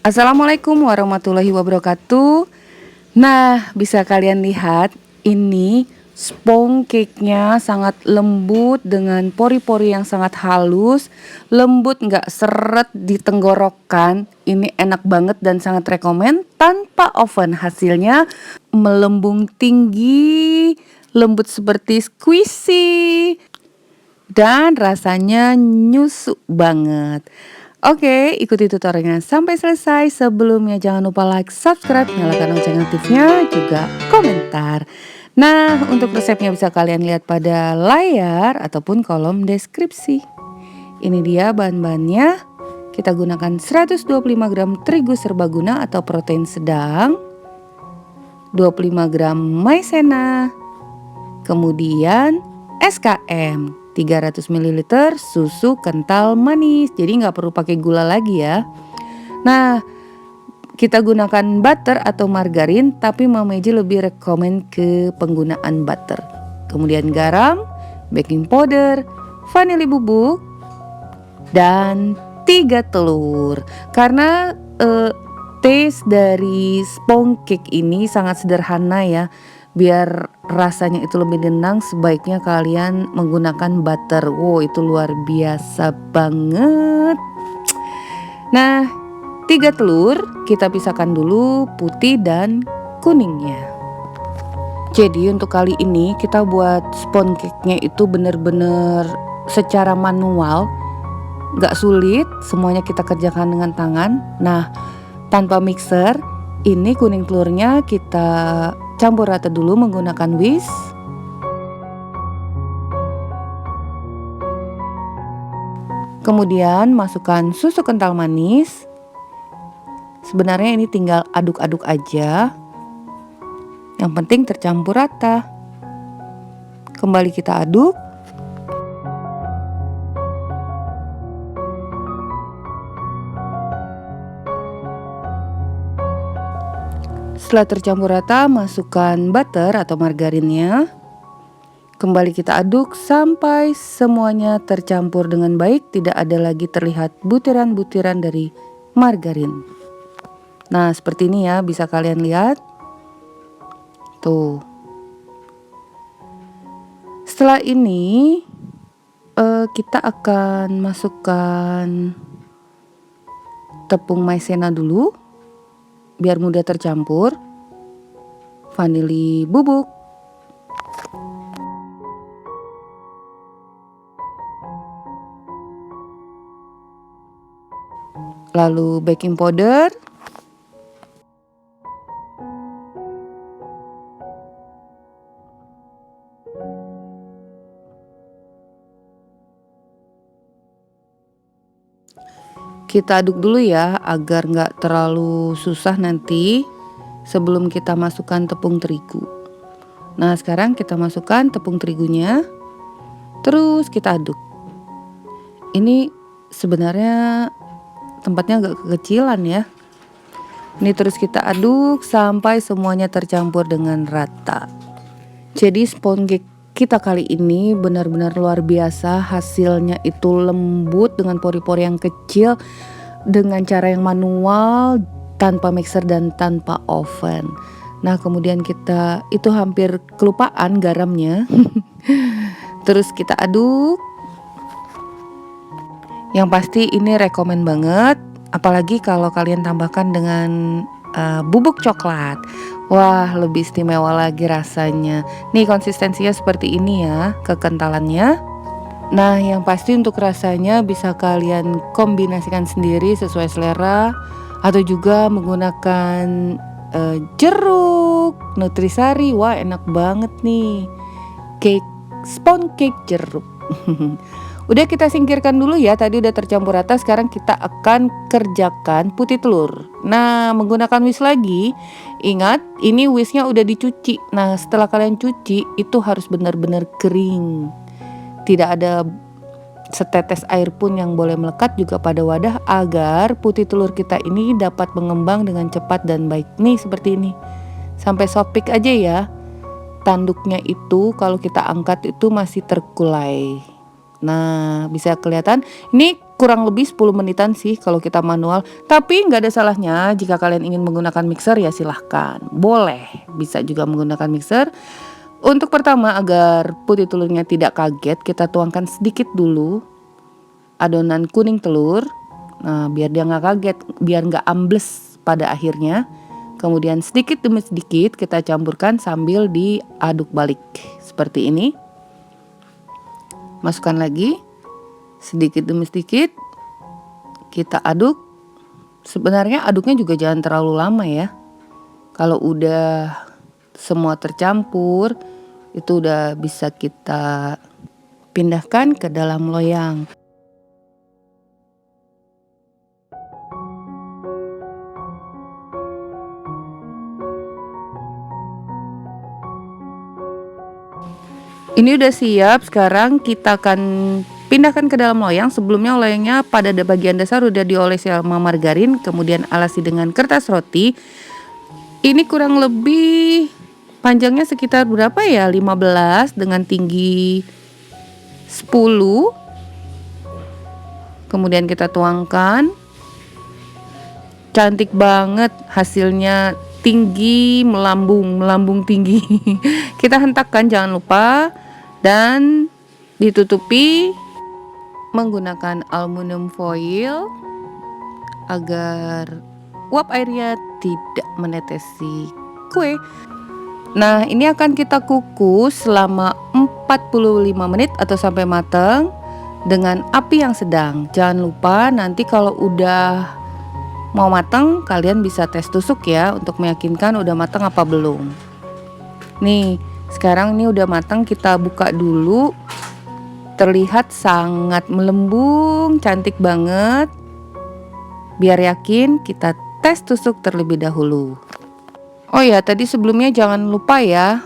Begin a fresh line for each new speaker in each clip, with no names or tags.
Assalamualaikum warahmatullahi wabarakatuh. Nah, bisa kalian lihat ini sponge cake-nya sangat lembut dengan pori-pori yang sangat halus, lembut nggak seret di tenggorokan. Ini enak banget dan sangat rekomen tanpa oven. Hasilnya melembung tinggi, lembut seperti squishy dan rasanya nyusuk banget. Oke, ikuti tutorialnya sampai selesai. Sebelumnya jangan lupa like, subscribe, nyalakan lonceng aktifnya, juga komentar. Nah, untuk resepnya bisa kalian lihat pada layar ataupun kolom deskripsi. Ini dia bahan-bahannya. Kita gunakan 125 gram terigu serbaguna atau protein sedang, 25 gram maizena, kemudian SKM 300 ml susu kental manis. Jadi nggak perlu pakai gula lagi ya. Nah, kita gunakan butter atau margarin, tapi Mama Eji lebih rekomen ke penggunaan butter. Kemudian garam, baking powder, vanili bubuk, dan 3 telur. Karena taste dari sponge cake ini sangat sederhana ya. Biar rasanya itu lebih tenang, sebaiknya kalian menggunakan butter. Wow, itu luar biasa banget. Nah, 3 telur kita pisahkan dulu putih dan kuningnya. Jadi untuk kali ini kita buat sponge cake-nya itu bener-bener secara manual, gak sulit, semuanya kita kerjakan dengan tangan. Nah, tanpa mixer, ini kuning telurnya kita campur rata dulu menggunakan whisk. Kemudian masukkan susu kental manis. Sebenarnya ini tinggal aduk-aduk aja. Yang penting tercampur rata. Kembali kita aduk. Setelah tercampur rata, masukkan butter atau margarinnya. Kembali kita aduk sampai semuanya tercampur dengan baik, tidak ada lagi terlihat butiran-butiran dari margarin. Nah, seperti ini ya, bisa kalian lihat. Tuh. Setelah ini kita akan masukkan tepung maizena dulu biar mudah tercampur. Vanili bubuk, lalu baking powder, kita aduk dulu ya agar nggak terlalu susah nanti sebelum kita masukkan tepung terigu. Nah, sekarang kita masukkan tepung terigunya, terus kita aduk. Ini sebenarnya tempatnya agak kekecilan ya. Ini terus kita aduk sampai semuanya tercampur dengan rata. Jadi sponge cake kita kali ini benar-benar luar biasa. Hasilnya itu lembut dengan pori-pori yang kecil, dengan cara yang manual, tanpa mixer dan tanpa oven. Nah, kemudian kita itu hampir kelupaan garamnya. Terus kita aduk. Yang pasti ini rekomen banget, apalagi kalau kalian tambahkan dengan bubuk coklat. Wah, lebih istimewa lagi rasanya. Nih konsistensinya seperti ini ya, kekentalannya. Nah, yang pasti untuk rasanya bisa kalian kombinasikan sendiri sesuai selera, atau juga menggunakan jeruk, nutrisari. Wah, enak banget nih. Cake, sponge cake jeruk. Udah kita singkirkan dulu ya, tadi udah tercampur rata. Sekarang kita akan kerjakan putih telur. Nah, menggunakan whisk lagi. Ingat, ini whisknya udah dicuci. Nah, setelah kalian cuci, itu harus benar-benar kering. Tidak ada setetes air pun yang boleh melekat juga pada wadah, agar putih telur kita ini dapat mengembang dengan cepat dan baik. Nih, seperti ini. Sampai sopik aja ya. Tanduknya itu kalau kita angkat itu masih terkulai. Nah, bisa kelihatan ini kurang lebih 10 menitan sih kalau kita manual. Tapi nggak ada salahnya jika kalian ingin menggunakan mixer ya silahkan. Boleh, bisa juga menggunakan mixer. Untuk pertama agar putih telurnya tidak kaget, kita tuangkan sedikit dulu adonan kuning telur. Nah, biar dia nggak kaget, biar nggak ambles pada akhirnya. Kemudian sedikit demi sedikit kita campurkan sambil diaduk balik. Seperti ini. Masukkan lagi. Sedikit demi sedikit kita aduk. Sebenarnya aduknya juga jangan terlalu lama ya. Kalau udah semua tercampur, itu udah bisa kita pindahkan ke dalam loyang. Ini udah siap, sekarang kita akan pindahkan ke dalam loyang. Sebelumnya loyangnya pada bagian dasar udah diolesi sama margarin, kemudian alasi dengan kertas roti. Ini kurang lebih panjangnya sekitar berapa ya? 15 dengan tinggi 10. Kemudian kita tuangkan. Cantik banget hasilnya, tinggi, melambung tinggi. Kita hentakkan jangan lupa dan ditutupi menggunakan aluminium foil agar uap airnya tidak menetesi kue. Nah, ini akan kita kukus selama 45 menit atau sampai matang dengan api yang sedang. Jangan lupa nanti kalau udah mau matang kalian bisa tes tusuk ya untuk meyakinkan udah matang apa belum. Nih, sekarang ini udah matang, kita buka dulu. Terlihat sangat melembung, cantik banget. Biar yakin kita tes tusuk terlebih dahulu. Oh ya, tadi sebelumnya jangan lupa ya,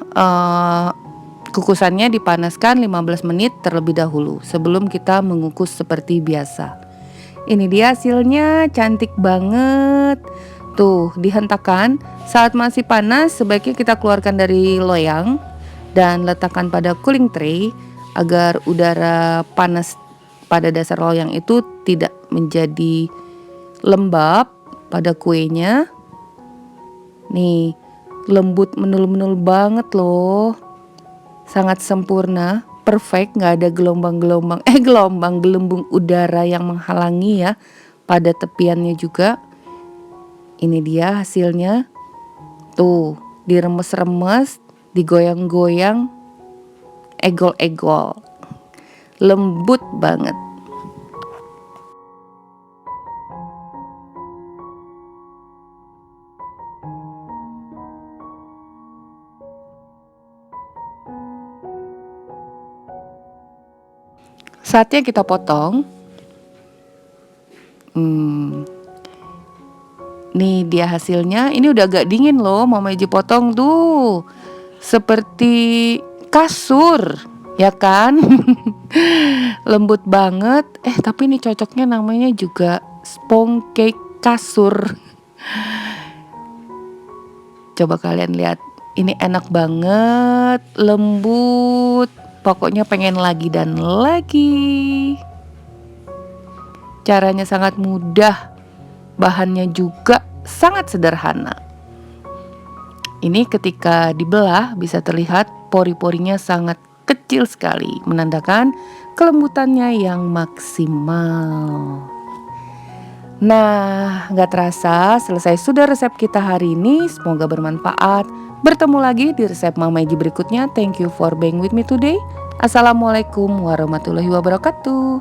kukusannya dipanaskan 15 menit terlebih dahulu sebelum kita mengukus seperti biasa. Ini dia hasilnya, cantik banget. Tuh, dihentakkan. Saat masih panas sebaiknya kita keluarkan dari loyang dan letakkan pada cooling tray agar udara panas pada dasar loyang itu tidak menjadi lembab pada kuenya. Nih, lembut menul-menul banget loh. Sangat sempurna. Perfect, nggak ada gelembung udara yang menghalangi ya pada tepiannya juga. Ini dia hasilnya. Tuh, diremes-remes, digoyang-goyang, egol-egol. Lembut banget. Saatnya kita potong. Nih dia hasilnya. Ini udah agak dingin loh, Mama Iji potong tuh. Seperti kasur, ya kan? Lembut banget. Tapi ini cocoknya namanya juga sponge cake kasur. Coba kalian lihat. Ini enak banget, lembut. Pokoknya pengen lagi dan lagi. Caranya sangat mudah. Bahannya juga sangat sederhana. Ini ketika dibelah bisa terlihat pori-porinya sangat kecil sekali, menandakan kelembutannya yang maksimal. Nah, gak terasa selesai sudah resep kita hari ini. Semoga bermanfaat. Bertemu lagi di resep Mama Iji berikutnya. Thank you for being with me today. Assalamualaikum warahmatullahi wabarakatuh.